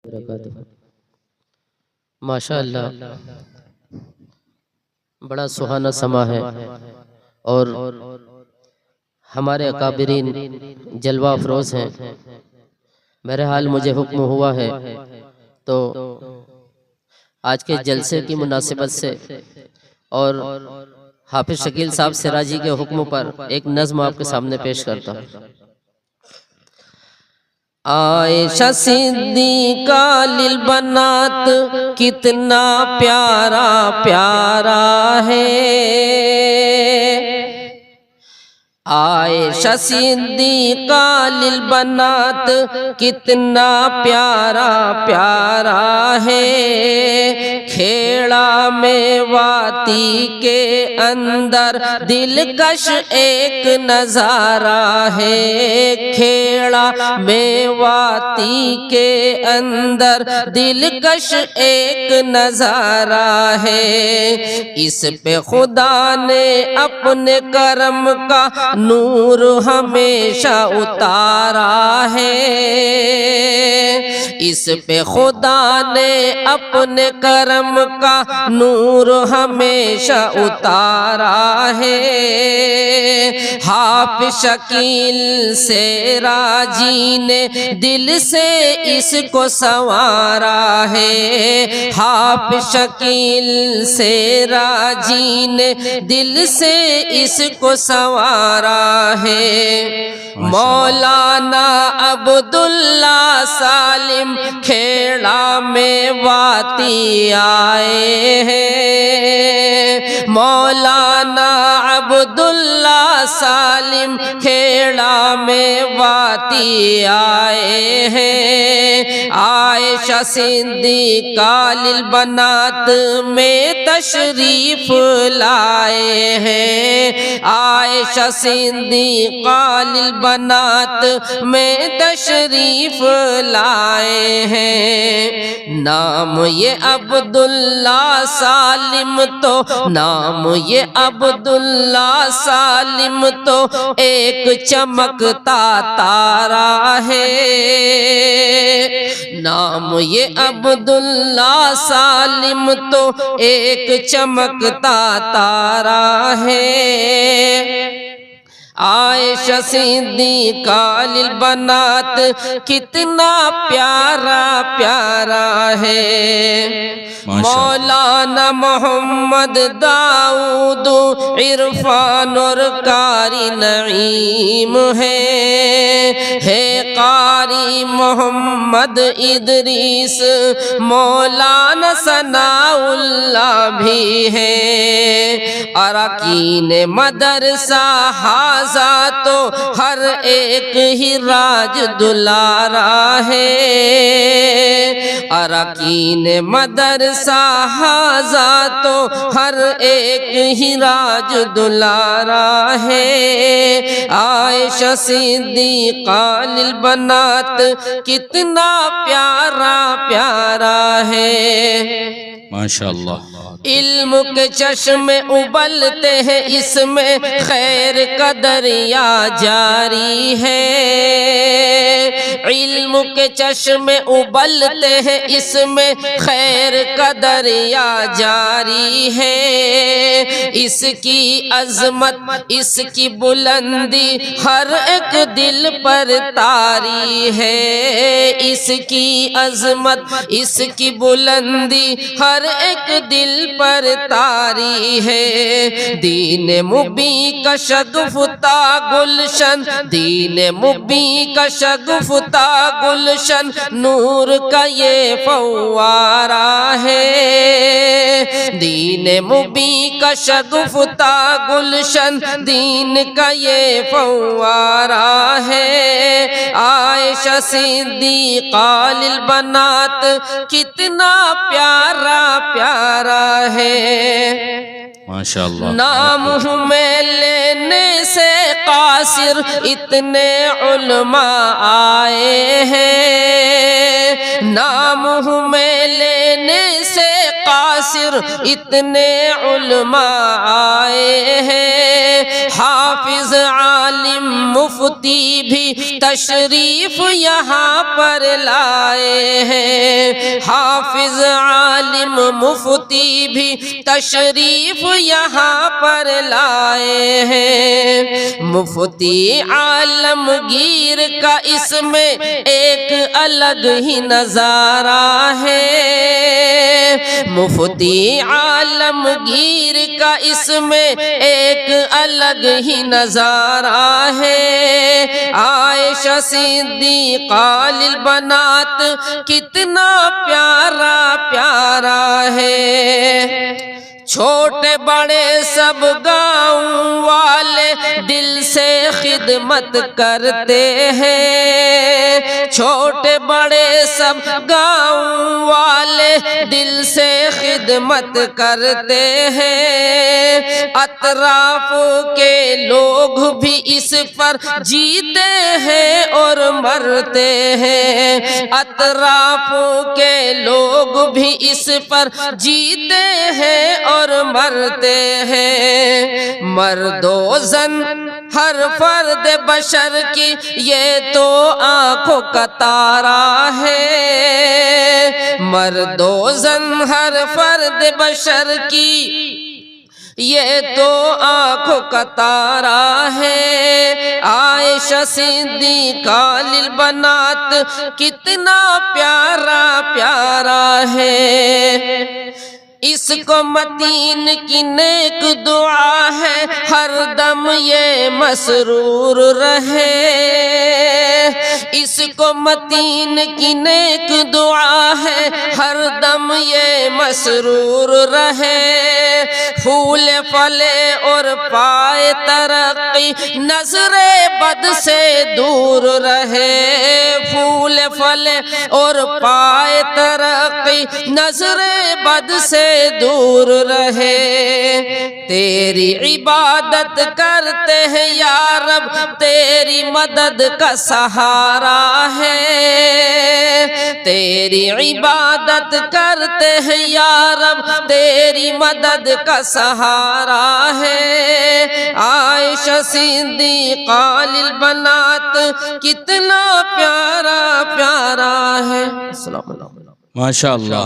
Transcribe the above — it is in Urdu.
وبرکاتہ۔ ماشاءاللہ بڑا سہانا سما ہے اور ہمارے اکابرین جلوہ افروز ہیں۔ بہرحال مجھے حکم ہوا ہے تو آج کے جلسے کی مناسبت سے اور حافظ شکیل صاحب سراجی کے حکم پر ایک نظم آپ کے سامنے پیش کرتا ہوں۔ عائشہ صدیقہ للبنات کتنا پیارا پیارا ہے، عائشہ صدیقہ للبنات کتنا پیارا پیارا ہے، کھیڑا میواتی کے اندر دلکش ایک نظارہ ہے، کھیڑا میواتی کے اندر دلکش ایک نظارہ ہے، اس پہ خدا نے اپنے کرم کا نور ہمیشہ اتارا ہے، اس پہ خدا نے اپنے کرم کا نور ہمیشہ اتارا ہے، حافظ شکیل سراجی نے دل سے اس کو سنوارا ہے، حافظ شکیل سراجی نے دل سے اس کو سنوارا ہے، مولانا عبداللہ سالم کھیڑا میواتی آئے ہیں، مولانا عبداللہ سالم کھیڑا میواتی آئے ہیں، عائشہ صدیقہ للبنات میں تشریف لائے ہیں، عائشہ صدیقہ للبنات میں تشریف لائے ہیں، نام یہ عبداللہ سالم تو نام یہ عبداللہ سالم تو ایک چمکتا تارا ہے، نام یہ عبداللہ سالم تو ایک چمکتا تارا ہے، عائشہ صدیقہ للبنات کتنا پیارا پیارا ہے، مولانا محمد داؤد عرفان اور قاری نعیم ہے قاری محمد ادریس مولانا ثناء اللہ بھی ہے، اراکین مدرسہ تو ہر ایک ہی راج دلارا ہے، اراکین مدرسہ تو ہر ایک ہی راج دلارا ہے، عائشہ صدیقہ للبنات کتنا پیارا پیارا ہے، ماشاءاللہ علم کے چشمے ابلتے ہیں اس میں خیر کا دریا جاری ہے، علم کے چشمے ابلتے ہیں اس میں خیر کا دریا جاری ہے، اس کی عظمت اس کی بلندی ہر ایک دل پر طاری ہے، اس کی عظمت اس کی بلندی ہر ایک دل پر طاری ہے، دین مبین کا شگفتہ گلشن دین مبین کا شگفتہ گلشن نور کا یہ فوارہ ہے، دین مبین کا شگفتہ گلشن دین کا یہ فوارہ ہے، عائشہ صدیقہ للبنات کتنا پیارا پیارا ہے، ماشاءاللہ. نام میں لینے سے قاصر اتنے علماء آئے ہیں، نام میں لینے سے قاصر اتنے علماء آئے ہیں، حافظ عالم مفتی بھی تشریف یہاں پر لائے ہیں، حافظ عالم مفتی بھی تشریف یہاں پر لائے ہیں، مفتی عالمگیر کا اس میں ایک الگ ہی نظارہ ہے، مفتی عالمگیر کا اس میں ایک الگ ہی نظارہ ہے، عائشہ صدیقہ للبنات کتنا پیارا پیارا ہے، چھوٹے بڑے سب گاؤں والے دل سے خدمت کرتے ہیں، چھوٹے بڑے سب گاؤں والے دل سے خدمت کرتے ہیں، اطراف کے لوگ بھی اس پر جیتے ہیں اور مرتے ہیں، اطراف کے لوگ بھی اس پر جیتے ہیں اور مرتے ہیں، مرد و زن ہر فرد بشر کی یہ تو آنکھوں کا تارا ہے، مرد و زن ہر فرد بشر کی یہ تو آنکھوں کا تارا ہے، عائشہ صدیقہ للبنات کتنا پیارا پیارا ہے، اس کو متین کی نیک دعا ہے ہر دم یہ مسرور رہے، اس کو متین کی نیک دعا ہے ہر دم یہ مسرور رہے، پھول پھلے اور پائے ترقی نظر بد سے دور رہے، پھول پھلے اور پائے ترقی نظر بد سے دور رہے، تیری عبادت کرتے ہیں یا رب تیری مدد کا سہارا ہے، تیری عبادت کرتے ہیں یا رب تیری مدد کا سہارا ہے، عائشہ صدیقہ للبنات کتنا پیارا پیارا ہے۔ ماشاءاللہ.